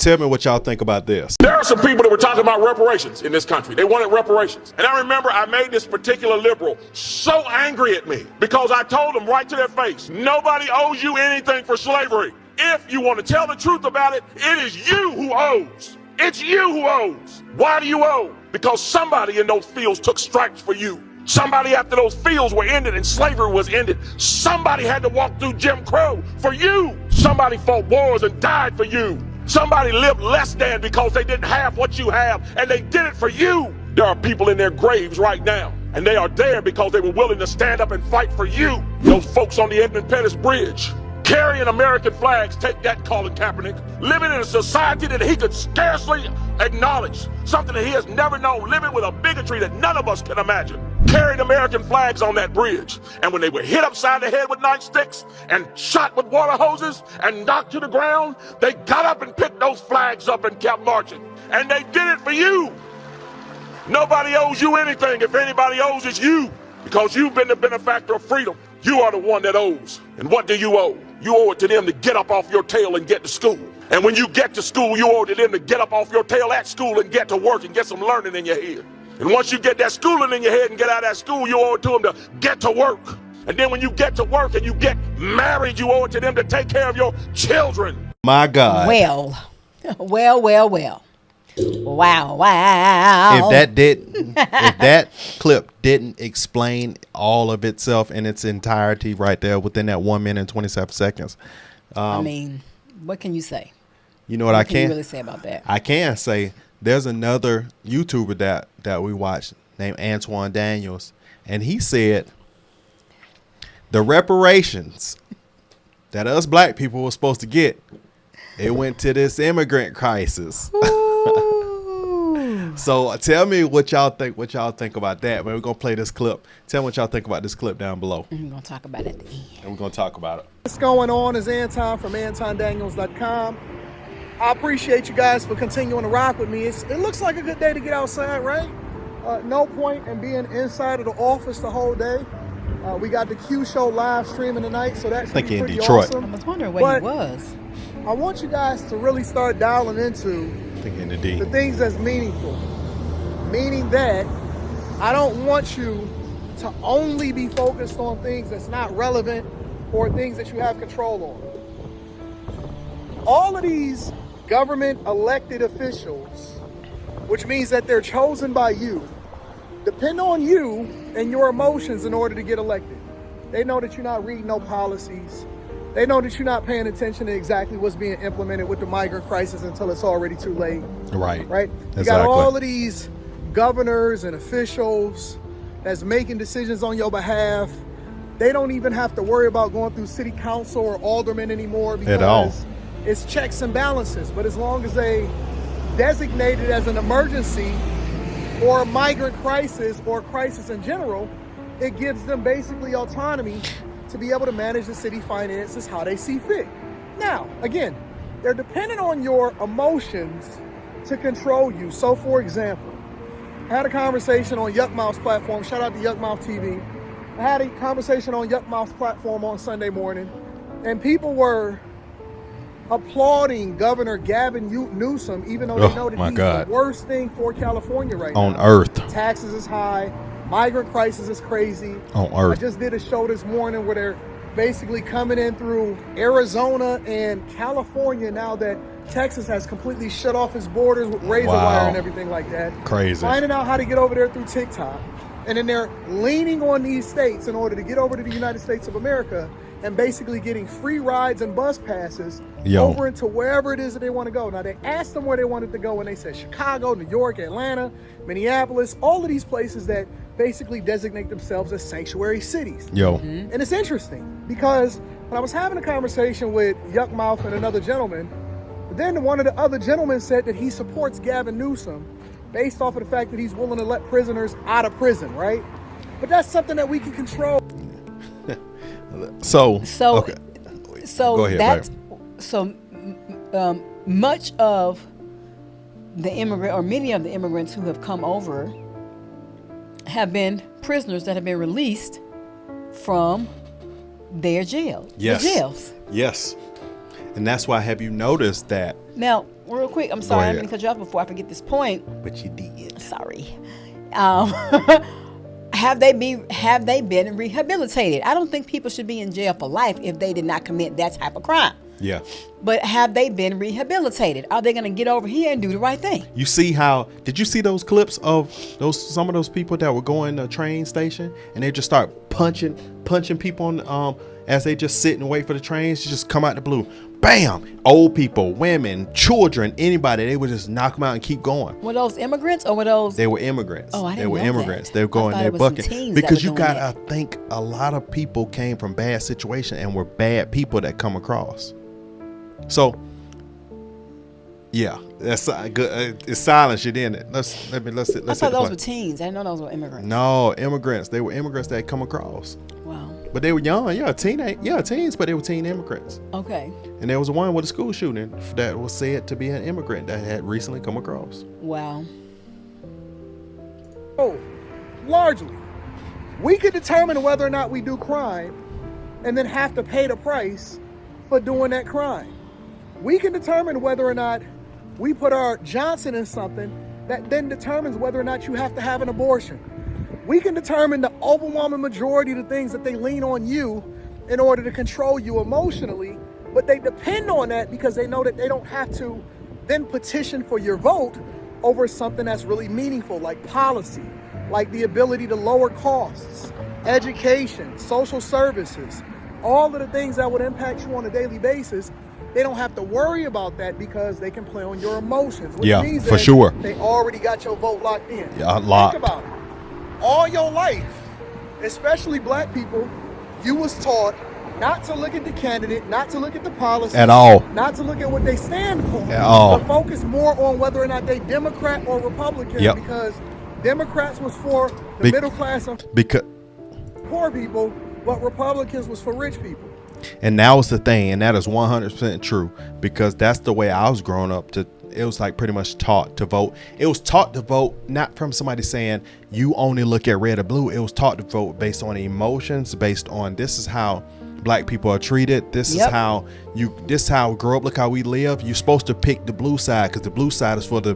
tell me what y'all think about this. There are some people that were talking about reparations in this country. They wanted reparations. And I remember I made this particular liberal so angry at me because I told them right to their face, nobody owes you anything for slavery. If you want to tell the truth about it, it is you who owes. It's you who owes. Why do you owe? Because somebody in those fields took stripes for you. Somebody after those fields were ended and slavery was ended, somebody had to walk through Jim Crow for you. Somebody fought wars and died for you. Somebody lived less than because they didn't have what you have, and they did it for you. There are people in their graves right now, and they are there because they were willing to stand up and fight for you. Those folks on the Edmund Pettus Bridge, carrying American flags, take that, Colin Kaepernick, living in a society that he could scarcely acknowledge, something that he has never known, living with a bigotry that none of us can imagine, carrying American flags on that bridge. And when they were hit upside the head with nightsticks and shot with water hoses and knocked to the ground, they got up and picked those flags up and kept marching. And they did it for you. Nobody owes you anything. If anybody owes, it's you, because you've been the benefactor of freedom. You are the one that owes. And what do you owe? You owe it to them to get up off your tail and get to school. And when you get to school, you owe it to them to get up off your tail at school and get to work and get some learning in your head. And once you get that schooling in your head and get out of that school, you owe it to them to get to work. And then when you get to work and you get married, you owe it to them to take care of your children. My God. Well. Wow. If that clip didn't explain all of itself in its entirety right there within that 1 minute and 27 seconds. I mean, what can you say? You know what I can you really say about that? I can say there's another YouTuber that we watched named Antoine Daniels, and he said the reparations that us black people were supposed to get, it went to this immigrant crisis. So tell me what y'all think about that. We're gonna play this clip. Tell me what y'all think about this clip down below. We're gonna talk about it at the end. And we're gonna talk about it. What's going on is Anton from AntonDaniels.com. I appreciate you guys for continuing to rock with me. It looks like a good day to get outside, right? No point in being inside of the office the whole day. We got the Q Show live streaming tonight, so that's pretty in Detroit. awesome. I was wondering where he was. I want you guys to really start dialing into the things that's meaningful. Meaning that I don't want you to only be focused on things that's not relevant or things that you have control on. All of these government elected officials, which means that they're chosen by you, depend on you and your emotions in order to get elected. They know that you're not reading no policies. They know that you're not paying attention to exactly what's being implemented with the migrant crisis until it's already too late. Right. You got all of these governors and officials that's making decisions on your behalf. They don't even have to worry about going through city council or aldermen anymore because it's checks and balances. But as long as they designate it as an emergency or a migrant crisis or crisis in general, it gives them basically autonomy to be able to manage the city finances how they see fit. Now, again, they're dependent on your emotions to control you. So, for example, I had a conversation on Yuck Mouth's platform. Shout out to Yuck Mouth TV. I had a conversation on Yuck Mouth's platform on Sunday morning, and people were applauding Governor Gavin Newsom, even though they know that he's the worst thing for California right now. On earth. Taxes is high. Migrant crisis is crazy. On earth. I just did a show this morning where they're basically coming in through Arizona and California now that Texas has completely shut off its borders with razor wire and everything like that. Crazy. Finding out how to get over there through TikTok. And then they're leaning on these states in order to get over to the United States of America and basically getting free rides and bus passes over into wherever it is that they want to go. Now, they asked them where they wanted to go, and they said Chicago, New York, Atlanta, Minneapolis, all of these places that basically designate themselves as sanctuary cities. And it's interesting because when I was having a conversation with Yuck Mouth and another gentleman, then one of the other gentlemen said that he supports Gavin Newsom based off of the fact that he's willing to let prisoners out of prison, right? But that's something that we can control. So go ahead, that's much of the immigrant, or many of the immigrants who have come over, have been prisoners that have been released from their jail. Yes. The jails. Yes. And that's why, have you noticed that? Now, real quick, I'm sorry, I'm ahead. going to cut you off before I forget this point. But you did. Sorry. Have they been rehabilitated? I don't think people should be in jail for life if they did not commit that type of crime. Yeah. But have they been rehabilitated? Are they going to get over here and do the right thing? You see how, did you see those clips of some of those people that were going to the train station and they just start punching people on, as they just sit and wait for the trains to just come out the blue? Bam! Old people, women, children, anybody, they would just knock them out and keep going. Were those immigrants or were those? They were immigrants. Oh, I didn't They were know immigrants. that. They were going I thought there it was some bucking. teens Because that you were doing got to think a lot of people came from bad situations and were bad people that come across. So, yeah, that's good. It's silent shit in it. Let's I thought those were teens. I didn't know those were immigrants. No, immigrants. They were immigrants that come across. Wow. But they were young, teens, but they were teen immigrants. Okay. And there was one with a school shooting that was said to be an immigrant that had recently come across. Wow. Oh, largely, we could determine whether or not we do crime and then have to pay the price for doing that crime. We can determine whether or not we put our Johnson in something that then determines whether or not you have to have an abortion. We can determine the overwhelming majority of the things that they lean on you in order to control you emotionally, but they depend on that because they know that they don't have to then petition for your vote over something that's really meaningful, like policy, like the ability to lower costs, education, social services, all of the things that would impact you on a daily basis. They don't have to worry about that because they can play on your emotions, which means for that sure. they already got your vote locked in. Yeah, locked. Think about it. All your life, especially black people, you was taught not to look at the candidate, not to look at the policy At all. not to look at what they stand for, At all. but focus more on whether or not they Democrat or Republican. Yep. Because Democrats was for the middle class and Because poor people, but Republicans was for rich people. And that was the thing, and that is 100% true, because that's the way I was growing up. It was like pretty much taught to vote. It was taught to vote not from somebody saying you only look at red or blue. It was taught to vote based on emotions, based on this is how black people are treated. This is how grow up. Look how we live. You're supposed to pick the blue side because the blue side is for the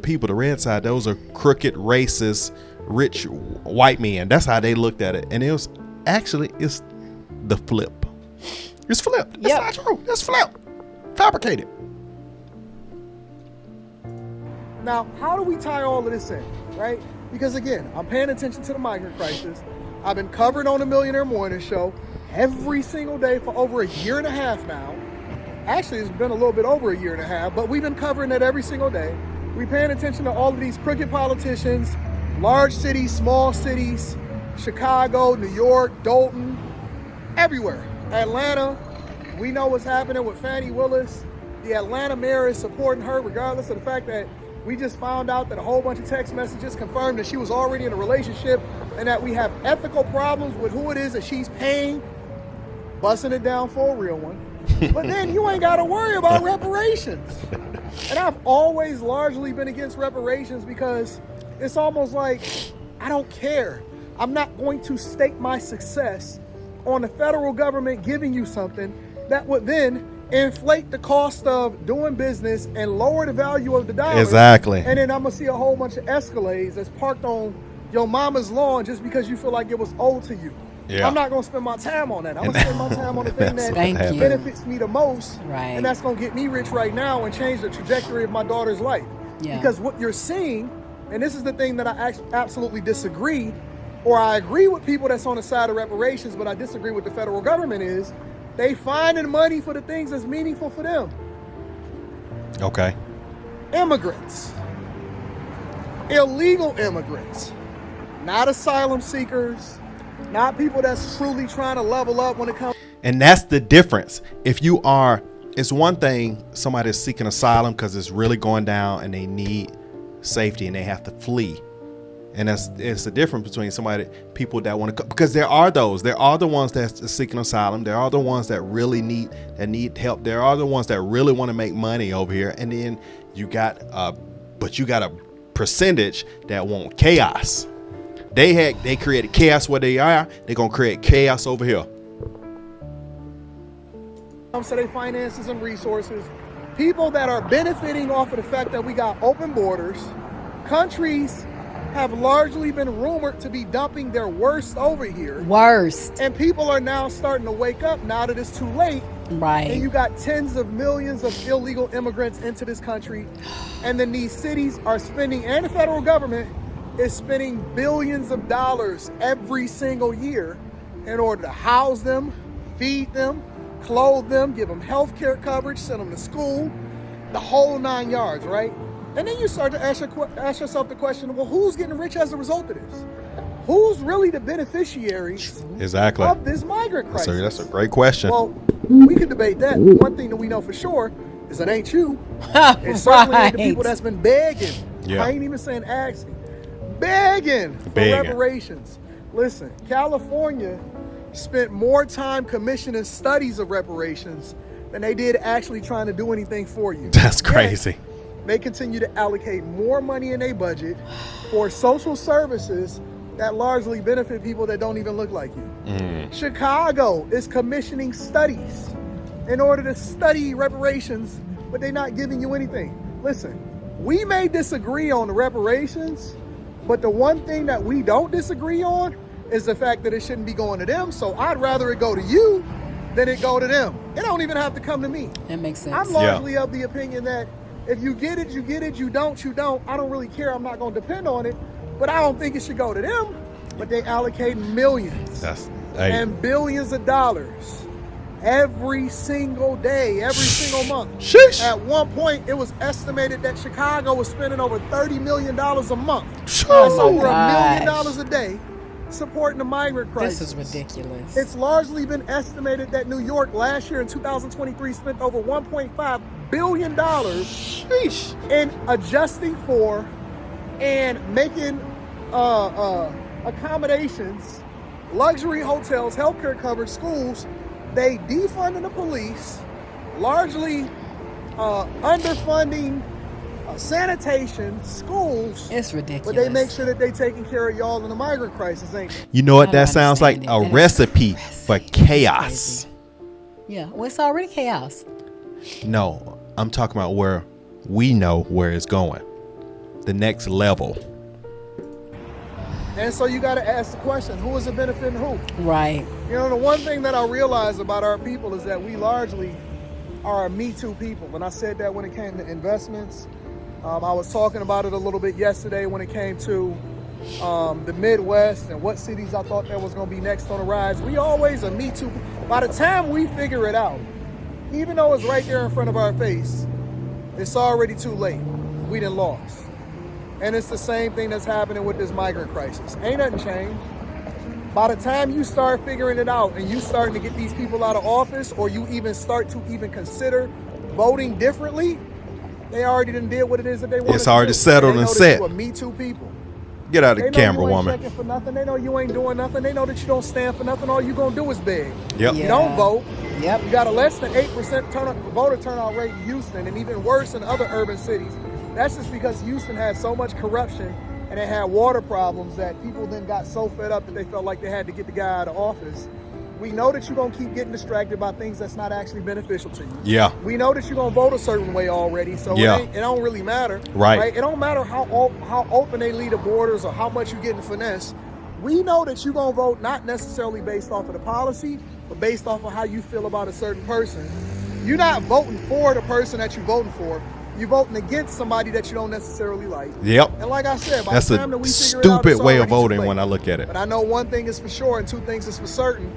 people. The red side, those are crooked, racist, rich white men. That's how they looked at it, and it was actually it's the flip. It's flipped. It's not true. It's flipped. Fabricated. Now, how do we tie all of this in, right? Because again, I'm paying attention to the migrant crisis. I've been covered on the Millionaire Morning Show every single day for over a year and a half now. Actually, it's been a little bit over a year and a half, but we've been covering it every single day. We're paying attention to all of these crooked politicians, large cities, small cities, Chicago, New York, Dalton, everywhere. Atlanta, we know what's happening with Fannie Willis. The Atlanta mayor is supporting her regardless of the fact that we just found out that a whole bunch of text messages confirmed that she was already in a relationship and that we have ethical problems with who it is that she's paying, busting it down for a real one. But then you ain't got to worry about reparations. And I've always largely been against reparations because it's almost like, I don't care. I'm not going to stake my success on the federal government giving you something that would then inflate the cost of doing business and lower the value of the dollar. Exactly. And then I'm going to see a whole bunch of Escalades that's parked on your mama's lawn just because you feel like it was owed to you. Yeah. I'm not going to spend my time on that. I'm going to spend my time on the thing that Thank you. benefits me the most. Right. And that's going to get me rich right now and change the trajectory of my daughter's life. Yeah. Because what you're seeing, and this is the thing that I absolutely disagree, or I agree with people that's on the side of reparations, but I disagree with the federal government, is they finding money for the things that's meaningful for them. Okay. Immigrants. Illegal immigrants. Not asylum seekers. Not people that's truly trying to level up when it comes. And that's the difference. If you are, it's one thing somebody is seeking asylum because it's really going down and they need safety and they have to flee. And it's the difference between people that want to come, because there are the ones that's seeking asylum. There are the ones that really need help. There are the ones that really want to make money over here. And then you got a percentage that want chaos. They created chaos where they are. They're going to create chaos over here. comes to their finances and resources, people that are benefiting off of the fact that we got open borders, countries have largely been rumored to be dumping their worst over here. Worst. And people are now starting to wake up now that it's too late. Right. And you got tens of millions of illegal immigrants into this country. And then these cities are spending, and the federal government is spending billions of dollars every single year in order to house them, feed them, clothe them, give them health care coverage, send them to school, the whole 9 yards, right? And then you start to ask yourself the question, well, who's getting rich as a result of this? Who's really the beneficiaries Exactly. of this migrant crisis? So that's a great question. Well, we could debate that. One thing that we know for sure is it ain't you. It certainly ain't the people that's been begging. Yeah. I ain't even saying asking. Begging for reparations. Listen, California spent more time commissioning studies of reparations than they did actually trying to do anything for you. That's crazy. Yet, they continue to allocate more money in their budget for social services that largely benefit people that don't even look like you. Chicago is commissioning studies in order to study reparations, but they're not giving you anything. Listen, we may disagree on the reparations, but the one thing that we don't disagree on is the fact that it shouldn't be going to them. So I'd rather it go to you than it go to them. It don't even have to come to me. That makes sense. I'm largely of the opinion that if you get it, you get it. You don't, you don't. I don't really care. I'm not going to depend on it. But I don't think it should go to them. But they allocate millions and billions of dollars every single day, every single month. Sheesh. At one point, it was estimated that Chicago was spending over $30 million a month. That's over $1 million a day supporting the migrant crisis. This is ridiculous. It's largely been estimated that New York last year in 2023 spent over $1.5 billion in adjusting for and making accommodations, luxury hotels, healthcare coverage, schools. They defunding the police, largely underfunding sanitation, schools. It's ridiculous. But they make sure that they taking care of y'all in the migrant crisis, ain't they? You know what? That sounds like a recipe for chaos. Yeah, well, it's already chaos. No, I'm talking about where we know where it's going. The next level. And so you got to ask the question, who is it benefiting who? Right. You know, the one thing that I realize about our people is that we largely are a Me Too people. When I said that when it came to investments, I was talking about it a little bit yesterday when it came to the Midwest and what cities I thought that was going to be next on the rise. We always a Me Too. By the time we figure it out, even though it's right there in front of our face, it's already too late. We done lost. And it's the same thing that's happening with this migrant crisis. Ain't nothing changed. By the time you start figuring it out and you starting to get these people out of office, or you even start to even consider voting differently, they already done did what it is that they want to do. It's already settled and set. You are Me Too people. Get out of the camera, you ain't woman. checking for nothing. They know you ain't doing nothing. They know that you don't stand for nothing. All you gonna do is beg. Yep. You don't vote. Yep. You got a less than 8% voter turnout rate in Houston, and even worse in other urban cities. That's just because Houston had so much corruption and it had water problems that people then got so fed up that they felt like they had to get the guy out of office. We know that you're going to keep getting distracted by things that's not actually beneficial to you. Yeah. We know that you're going to vote a certain way already, so it don't really matter. Right. It don't matter how open they leave the borders or how much you get in finesse. We know that you're going to vote not necessarily based off of the policy, but based off of how you feel about a certain person. You're not voting for the person that you're voting for. You're voting against somebody that you don't necessarily like. Yep. And like I said, by that's the time that we figure it out, stupid it's way of already too voting late. when I look at it. But I know one thing is for sure and two things is for certain.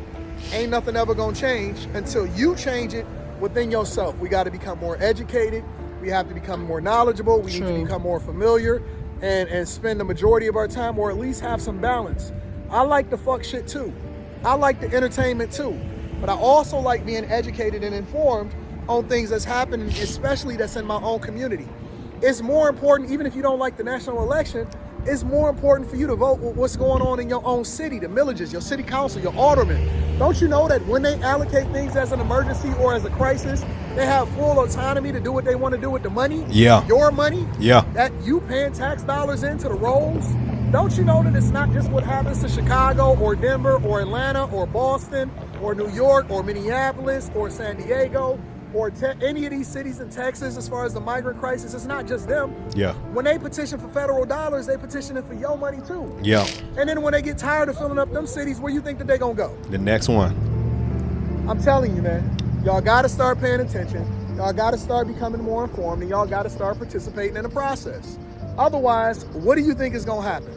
Ain't nothing ever gonna change until you change it within yourself. We got to become more educated. We have to become more knowledgeable. We need to become more familiar and spend the majority of our time, or at least have some balance. I like the fuck shit too. I like the entertainment too. But I also like being educated and informed on things that's happening, especially that's in my own community. It's more important, even if you don't like the national election, it's more important for you to vote with what's going on in your own city, the millages, your city council, your aldermen. Don't you know that when they allocate things as an emergency or as a crisis, they have full autonomy to do what they want to do with the money? Yeah. Your money? Yeah. That you paying tax dollars into the rolls Don't you know that it's not just what happens to Chicago or Denver or Atlanta or Boston or New York or Minneapolis or San Diego or any of these cities in Texas as far as the migrant crisis? It's not just them. Yeah. When they petition for federal dollars, they petitioning for your money too. Yeah. And then when they get tired of filling up them cities, where you think that they gonna go? The next one. I'm telling you, man, y'all gotta start paying attention. Y'all gotta start becoming more informed, and y'all gotta start participating in the process. Otherwise, what do you think is gonna happen?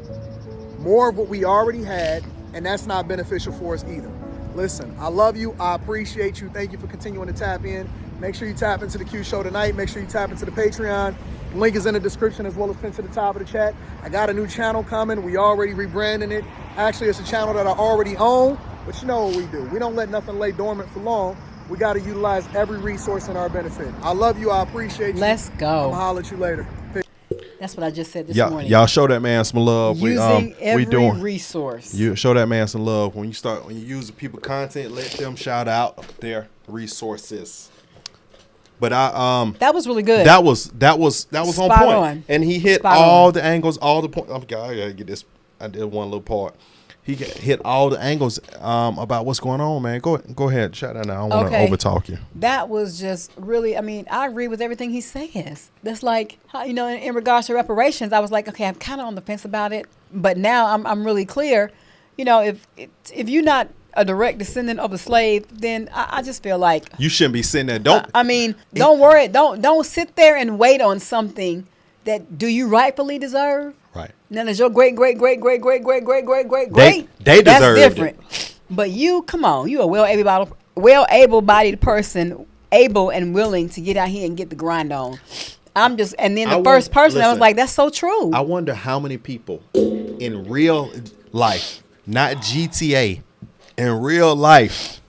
More of what we already had, and that's not beneficial for us either. Listen, I love you. I appreciate you. Thank you for continuing to tap in. Make sure you tap into the Q Show tonight. Make sure you tap into the Patreon. Link is in the description as well as pinned to the top of the chat. I got a new channel coming. We already rebranding it. Actually, it's a channel that I already own, but you know what we do. We don't let nothing lay dormant for long. We got to utilize every resource in our benefit. I love you. I appreciate you. Let's go. I'm going to holler at you later. That's what I just said this morning. Y'all show that man some love. Using every we doing resource. You show that man some love when you use people content. Let them shout out their resources. But that was really good. That was on Spot point. on. And he hit Spot all on. the angles, all the points. I gotta get this. I did one little part. He hit all the angles about what's going on, man. Go ahead, shout out now. I don't want to overtalk you. That was just really, I mean, I agree with everything he says. That's like, how, you know, in regards to reparations, I was like, okay, I'm kind of on the fence about it. But now I'm really clear. You know, if you're not a direct descendant of a slave, then I just feel like you shouldn't be sitting there. Don't worry. Don't sit there and wait on something that do you rightfully deserve. Right. Now, there's your great. They deserve That's different. it. But you, come on, you a well able-bodied person, able and willing to get out here and get the grind on. And then the first person, I was like, that's so true. I wonder how many people in real life, not GTA, in real life,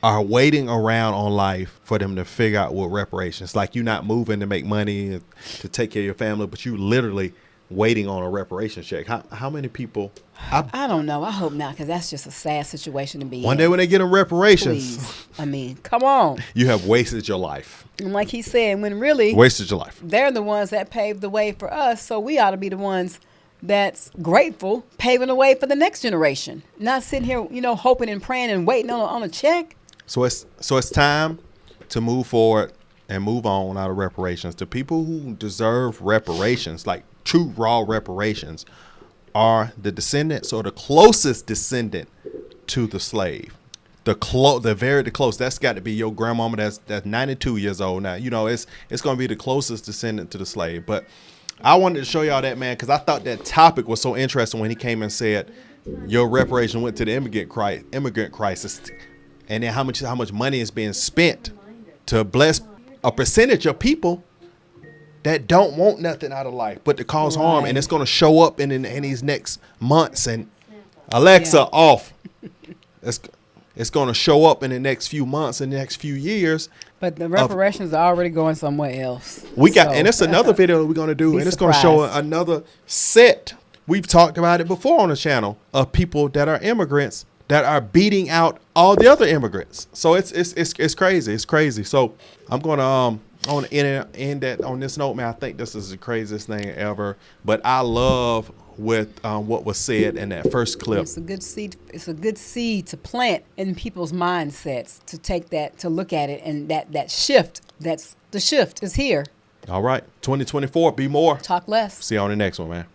are waiting around on life for them to figure out what reparations. Like, you're not moving to make money to take care of your family, but you literally waiting on a reparations check. How many people? I don't know. I hope not, because that's just a sad situation to be in. One day when they get them reparations, please. I mean, come on. You have wasted your life. And like he said, when really wasted your life. They're the ones that paved the way for us, so we ought to be the ones that's grateful, paving the way for the next generation. Not sitting here, you know, hoping and praying and waiting on a check. So it's time to move forward and move on out of reparations. The people who deserve reparations, like true raw reparations, are the descendants or the closest descendant to the slave. The close. That's got to be your grandmama that's 92 years old now. You know, it's going to be the closest descendant to the slave. But I wanted to show y'all that, man, because I thought that topic was so interesting when he came and said your reparation went to the immigrant crisis, and then how much money is being spent to bless a percentage of people that don't want nothing out of life but to cause harm, and it's going to show up in these next months. And Alexa, off. It's going to show up in the next few months, in the next few years. But the reparations are already going somewhere else. And it's another video we're going to do, and it's going to show another set. We've talked about it before on the channel of people that are immigrants that are beating out all the other immigrants. So it's crazy. It's crazy. So I'm going to end that on this note, man. I think this is the craziest thing ever. But I love what was said in that first clip. It's a good seed. It's a good seed to plant in people's mindsets, to take that, to look at it, and that shift. The shift is here. All right, 2024. Be more. Talk less. See you on the next one, man.